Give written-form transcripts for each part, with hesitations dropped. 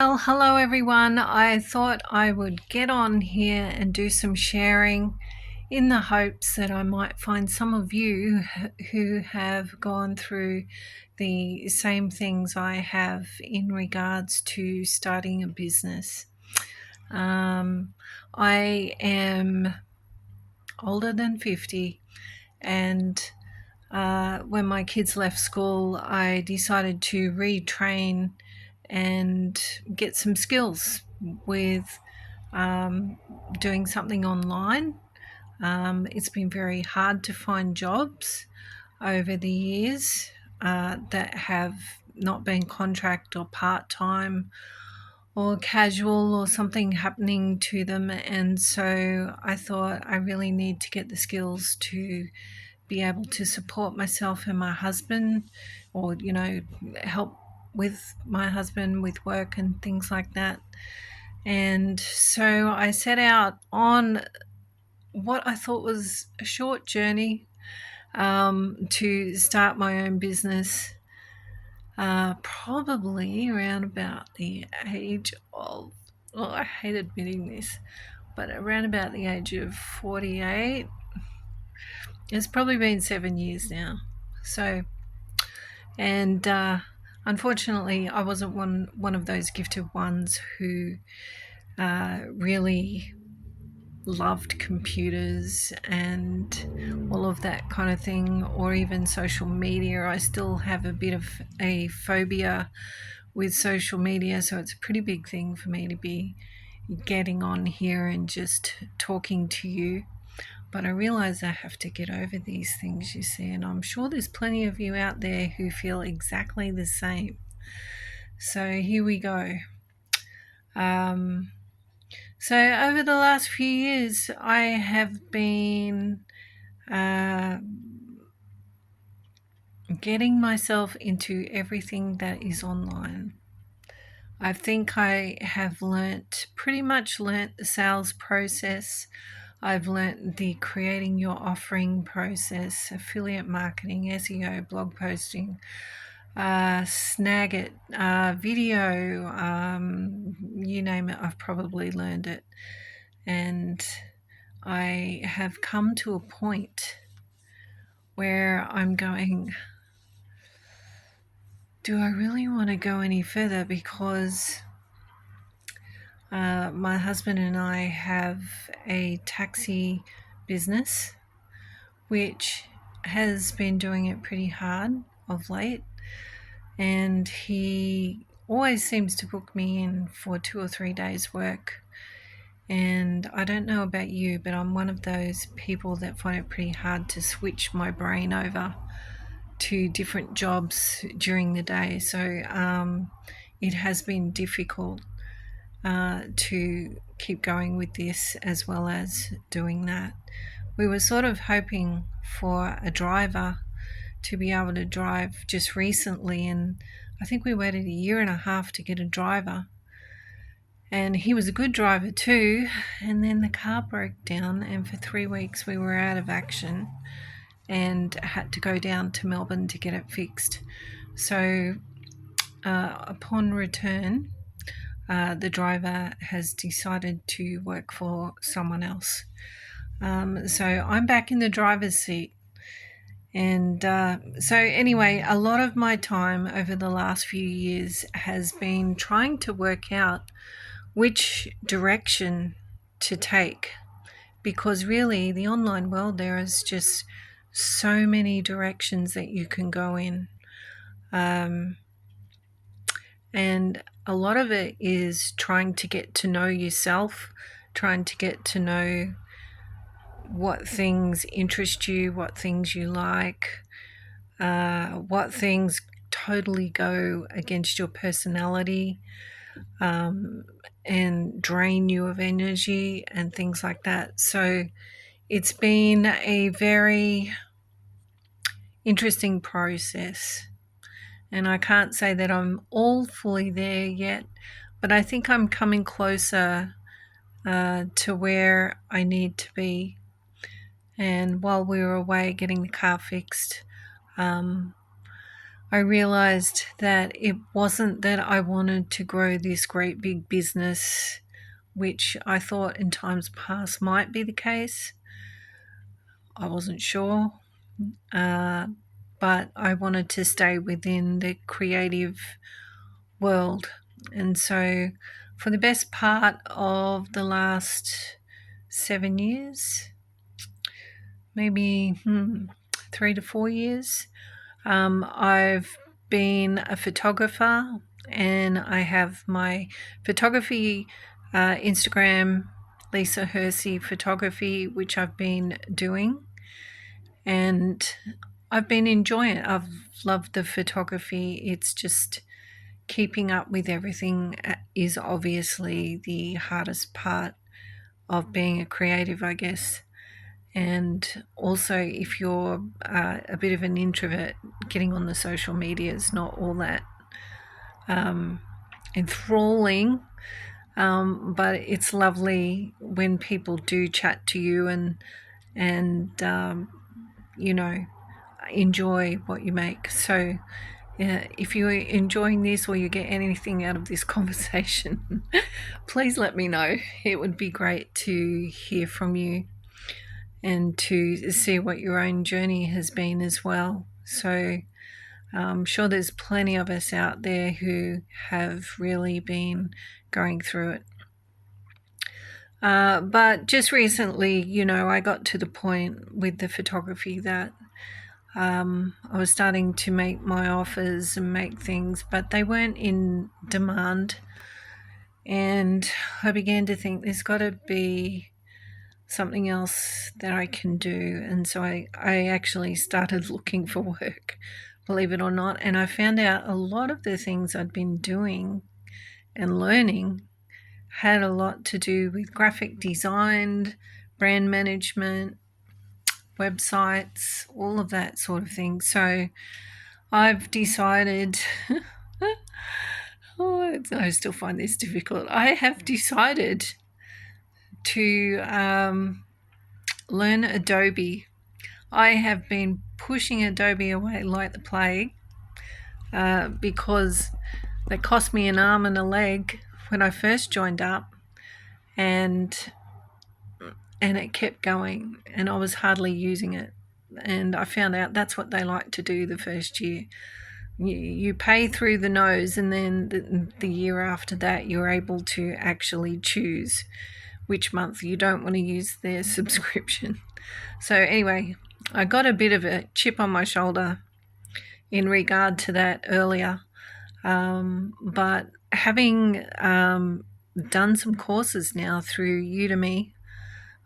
Well, hello everyone. I thought I would get on here and do some sharing in the hopes that I might find some of you who have gone through the same things I have in regards to starting a business. I am older than 50, and when my kids left school, I decided to retrain and get some skills with doing something online. It's been very hard to find jobs over the years that have not been contract or part-time or casual or something happening to them. And so I thought I really need to get the skills to be able to support myself and my husband, or help with my husband with work and things like that. And so I set out on what I thought was a short journey to start my own business, probably around about the age of, well, I hate admitting this, but around about the age of 48. It's probably been 7 years now. So, and unfortunately, I wasn't one of those gifted ones who really loved computers and all of that kind of thing, or even social media. I still have a bit of a phobia with social media, so it's a pretty big thing for me to be getting on here and just talking to you. But I realize I have to get over these things, you see, and I'm sure there's plenty of you out there who feel exactly the same. So here we go. So over the last few years, I have been getting myself into everything that is online. I think I have pretty much learnt the sales process. I've learnt the creating your offering process, affiliate marketing, SEO, blog posting, Snagit, video, you name it, I've probably learned it. And I have come to a point where I'm going, do I really want to go any further? Because my husband and I have a taxi business, which has been doing it pretty hard of late. And he always seems to book me in for 2 or 3 days' work. And I don't know about you, but I'm one of those people that find it pretty hard to switch my brain over to different jobs during the day. So it has been difficult to keep going with this as well as doing that. We were sort of hoping for a driver to be able to drive just recently, and I think we waited 1.5 years to get a driver. And he was a good driver too, and then the car broke down, and for 3 weeks we were out of action and had to go down to Melbourne to get it fixed. So upon return, the driver has decided to work for someone else. So I'm back in the driver's seat. And so anyway, a lot of my time over the last few years has been trying to work out which direction to take, because really the online world, there is just so many directions that you can go in. And a lot of it is trying to get to know yourself, trying to get to know what things interest you, what things you like, what things totally go against your personality and drain you of energy and things like that. So it's been a very interesting process. And I can't say that I'm all fully there yet, but I think I'm coming closer to where I need to be. And while we were away getting the car fixed, I realized that it wasn't that I wanted to grow this great big business, which I thought in times past might be the case. I wasn't sure, but I wanted to stay within the creative world. And so, for the best part of the last 7 years, maybe 3 to 4 years, I've been a photographer, and I have my photography Instagram, Lisa Hersey Photography, which I've been doing, and I've been enjoying it. I've loved the photography. It's just keeping up with everything is obviously the hardest part of being a creative, I guess. And also, if you're a bit of an introvert, getting on the social media is not all that enthralling, but it's lovely when people do chat to you and you know, enjoy what you make. So if you're enjoying this or you get anything out of this conversation, please let me know. It would be great to hear from you and to see what your own journey has been as well. So I'm sure there's plenty of us out there who have really been going through it. But just recently, I got to the point with the photography that I was starting to make my offers and make things, but they weren't in demand. And I began to think there's got to be something else that I can do. And so I actually started looking for work, believe it or not. And I found out a lot of the things I'd been doing and learning had a lot to do with graphic design, brand management, websites, all of that sort of thing. So I've decided, I still find this difficult. I have decided to learn Adobe. I have been pushing Adobe away like the plague because they cost me an arm and a leg when I first joined up, and it kept going, and I was hardly using it. And I found out that's what they like to do the first year. You pay through the nose, and then the year after that, you're able to actually choose which month you don't want to use their subscription. So anyway, I got a bit of a chip on my shoulder in regard to that earlier. But having done some courses now through Udemy,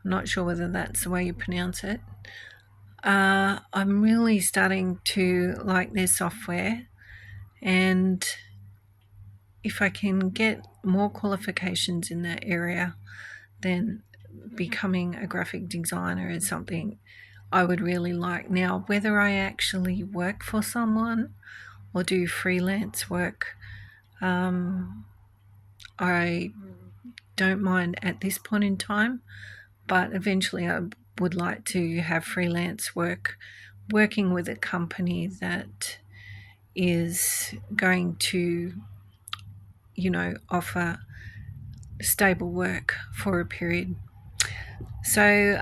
I'm not sure whether that's the way you pronounce it, I'm really starting to like their software. And if I can get more qualifications in that area, then becoming a graphic designer is something I would really like. Now, whether I actually work for someone or do freelance work, I don't mind at this point in time, but eventually I would like to have freelance work, working with a company that is going to, offer stable work for a period. So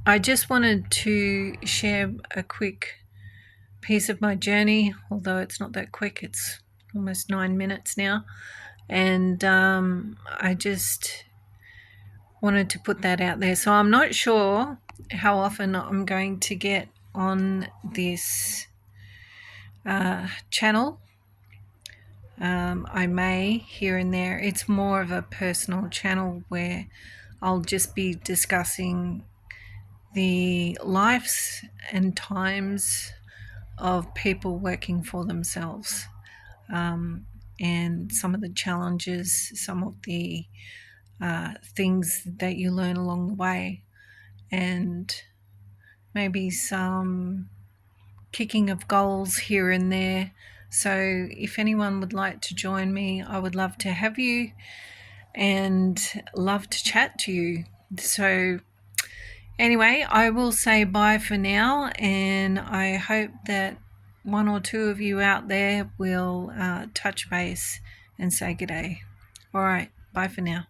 I just wanted to share a quick piece of my journey, although it's not that quick, it's almost 9 minutes now. And I just wanted to put that out there. So I'm not sure how often I'm going to get on this channel. I may here and there. It's more of a personal channel where I'll just be discussing the lives and times of people working for themselves, and some of the challenges, some of the things that you learn along the way, and maybe some kicking of goals here and there. So if anyone would like to join me, I would love to have you and love to chat to you. So anyway, I will say bye for now, and I hope that one or two of you out there will touch base and say good day. All right, bye for now.